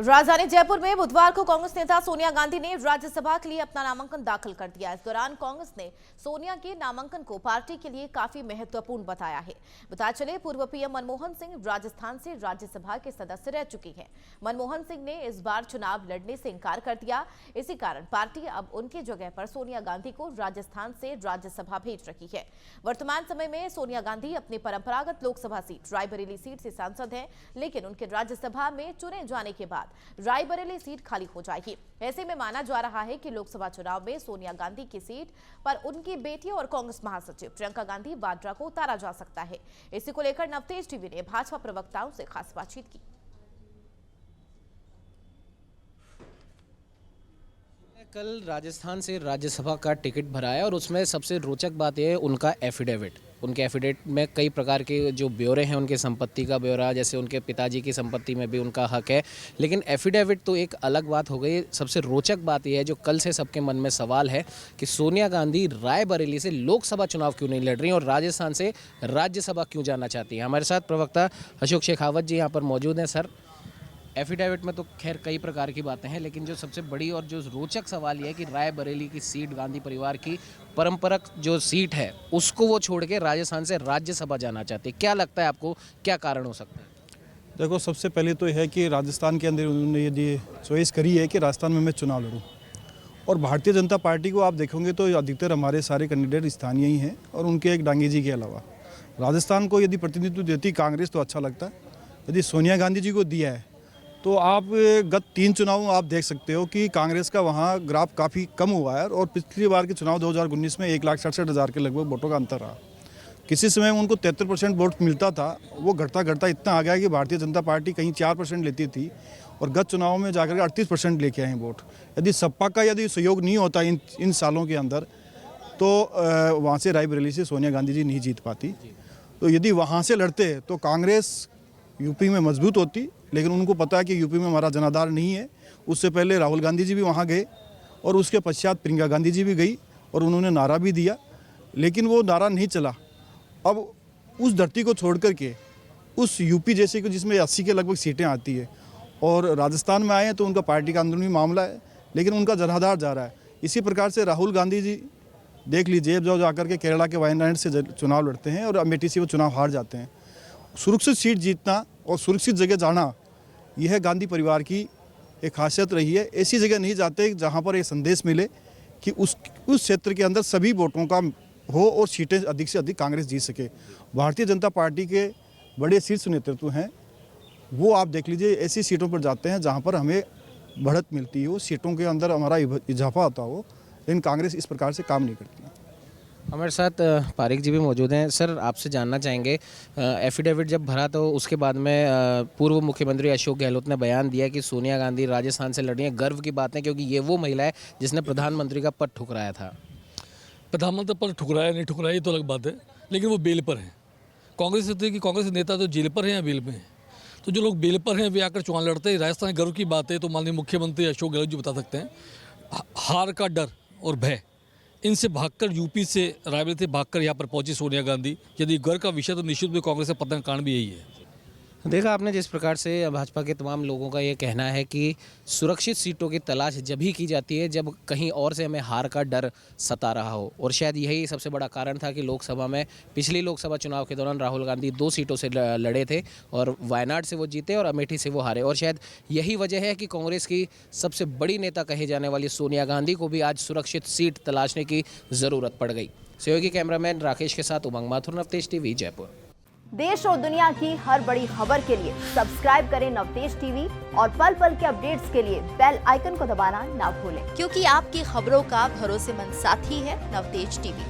राजधानी जयपुर में बुधवार को कांग्रेस नेता सोनिया गांधी ने राज्यसभा के लिए अपना नामांकन दाखिल कर दिया। इस दौरान कांग्रेस ने सोनिया के नामांकन को पार्टी के लिए काफी महत्वपूर्ण बताया है। बताया चले, पूर्व पीएम मनमोहन सिंह राजस्थान से राज्यसभा के सदस्य रह चुके हैं। मनमोहन सिंह ने इस बार चुनाव लड़ने से इंकार कर दिया। इसी कारण पार्टी अब उनकी जगह पर सोनिया गांधी को राजस्थान से राज्यसभा भेज रही है। वर्तमान समय में सोनिया गांधी अपनी परंपरागत लोकसभा सीट रायबरेली सीट से सांसद हैं, लेकिन उनके राज्यसभा में चुने जाने के बाद रायबरेली सीट खाली हो जाएगी। ऐसे में माना जा रहा है कि लोकसभा चुनाव में सोनिया गांधी की सीट पर उनकी बेटी और कांग्रेस महासचिव प्रियंका गांधी वाड्रा को उतारा जा सकता है। इसी को लेकर नवतेज टीवी ने भाजपा प्रवक्ताओं से खास बातचीत की। कल राजस्थान से राज्यसभा का टिकट भरा है और उसमें सबसे रोचक बात यह है उनका एफिडेविट। उनके एफिडेविट में कई प्रकार के जो ब्यौरे हैं, उनके संपत्ति का ब्यौरा, जैसे उनके पिताजी की संपत्ति में भी उनका हक है। लेकिन एफिडेविट तो एक अलग बात हो गई। सबसे रोचक बात यह है जो कल से सबके मन में सवाल है कि सोनिया गांधी रायबरेली से लोकसभा चुनाव क्यों नहीं लड़ रही और राजस्थान से राज्यसभा क्यों जाना चाहती हैं। हमारे साथ प्रवक्ता अशोक शेखावत जी यहाँ पर मौजूद हैं। सर, एफिडेविट में तो खैर कई प्रकार की बातें हैं, लेकिन जो सबसे बड़ी और जो रोचक सवाल ये है कि रायबरेली की सीट गांधी परिवार की परंपरागत जो सीट है उसको वो छोड़ के राजस्थान से राज्यसभा जाना चाहते हैं। क्या लगता है आपको, क्या कारण हो सकता है? देखो, सबसे पहले तो यह है कि राजस्थान के अंदर उन्होंने यदि चॉइस करी है कि राजस्थान में मैं चुनाव लड़ूँ, और भारतीय जनता पार्टी को आप देखोगे तो अधिकतर हमारे सारे कैंडिडेट स्थानीय ही हैं और उनके एक डांगे जी के अलावा। राजस्थान को यदि प्रतिनिधित्व देती कांग्रेस तो अच्छा लगता है। यदि सोनिया गांधी जी को दिया है तो आप गत 3 चुनाव आप देख सकते हो कि कांग्रेस का वहाँ ग्राफ काफ़ी कम हुआ है और पिछली बार के चुनाव 2019 में 1,67,000 के लगभग वोटों का अंतर रहा। किसी समय उनको 73% वोट मिलता था, वो घटता घटता इतना आ गया कि भारतीय जनता पार्टी कहीं 4% लेती थी और गत चुनाव में जाकर के 38% लेके आए वोट। यदि सपा का यदि सहयोग नहीं होता इन सालों के अंदर तो वहाँ से रायबरेली से सोनिया गांधी जी नहीं जीत पाती। तो यदि वहाँ से लड़ते तो कांग्रेस यूपी में मजबूत होती, लेकिन उनको पता है कि यूपी में हमारा जनाधार नहीं है। उससे पहले राहुल गांधी जी भी वहाँ गए और उसके पश्चात प्रियंका गांधी जी भी गई और उन्होंने नारा भी दिया, लेकिन वो नारा नहीं चला। अब उस धरती को छोड़ करके उस यूपी जैसे कि जिसमें 80 के लगभग सीटें आती है और राजस्थान में आए हैं तो उनका पार्टी का अंदरूनी मामला है, लेकिन उनका जनाधार जा रहा है। इसी प्रकार से राहुल गांधी जी देख लीजिए, जब जाकर के केरला के वायनाड से चुनाव लड़ते हैं और अमेठी से वो चुनाव हार जाते हैं। सुरक्षित सीट जीतना और सुरक्षित जगह जाना, यह गांधी परिवार की एक खासियत रही है। ऐसी जगह नहीं जाते जहां पर ये संदेश मिले कि उस क्षेत्र के अंदर सभी वोटों का हो और सीटें अधिक से अधिक कांग्रेस जीत सके। भारतीय जनता पार्टी के बड़े शीर्ष नेतृत्व हैं, वो आप देख लीजिए ऐसी सीटों पर जाते हैं जहां पर हमें बढ़त मिलती हो, सीटों के अंदर हमारा इजाफा होता हो, लेकिन कांग्रेस इस प्रकार से काम नहीं करती। हमारे साथ पारिक जी भी मौजूद हैं। सर, आपसे जानना चाहेंगे, एफिडेविट जब भरा तो उसके बाद में पूर्व मुख्यमंत्री अशोक गहलोत ने बयान दिया कि सोनिया गांधी राजस्थान से लड़ी है। गर्व की बात है क्योंकि ये वो महिला है जिसने प्रधानमंत्री का पद ठुकराया था। प्रधानमंत्री पद ठुकराया नहीं ठुकराया ये तो अलग बात है, लेकिन वो बेल पर है। कांग्रेस कि कांग्रेस नेता तो जेल पर हैं या बेल में हैं, तो जो लोग बेल पर हैं वे आकर चुनाव लड़ते हैं। राजस्थान गर्व की बात है तो माननीय मुख्यमंत्री अशोक गहलोत जी बता सकते हैं। हार का डर और भय, इनसे भागकर यूपी से रायबरेली से भागकर यहाँ पर पहुंची सोनिया गांधी। यदि गर्व का विषय तो निश्चित रूप से कांग्रेस का पतन का कारण भी यही है। देखा आपने जिस प्रकार से भाजपा के तमाम लोगों का ये कहना है कि सुरक्षित सीटों की तलाश जब ही की जाती है जब कहीं और से हमें हार का डर सता रहा हो, और शायद यही सबसे बड़ा कारण था कि लोकसभा में पिछली लोकसभा चुनाव के दौरान राहुल गांधी 2 सीटों से लड़े थे और वायनाड से वो जीते और अमेठी से वो हारे। और शायद यही वजह है कि कांग्रेस की सबसे बड़ी नेता कही जाने वाली सोनिया गांधी को भी आज सुरक्षित सीट तलाशने की ज़रूरत पड़ गई। सहयोगी कैमरामैन राकेश के साथ उमंग माथुर, नवतेज टीवी, जयपुर। देश और दुनिया की हर बड़ी खबर के लिए सब्सक्राइब करें नवतेज टीवी और पल पल के अपडेट्स के लिए बेल आइकन को दबाना ना भूलें, क्योंकि आपकी खबरों का भरोसेमंद साथी है नवतेज टीवी।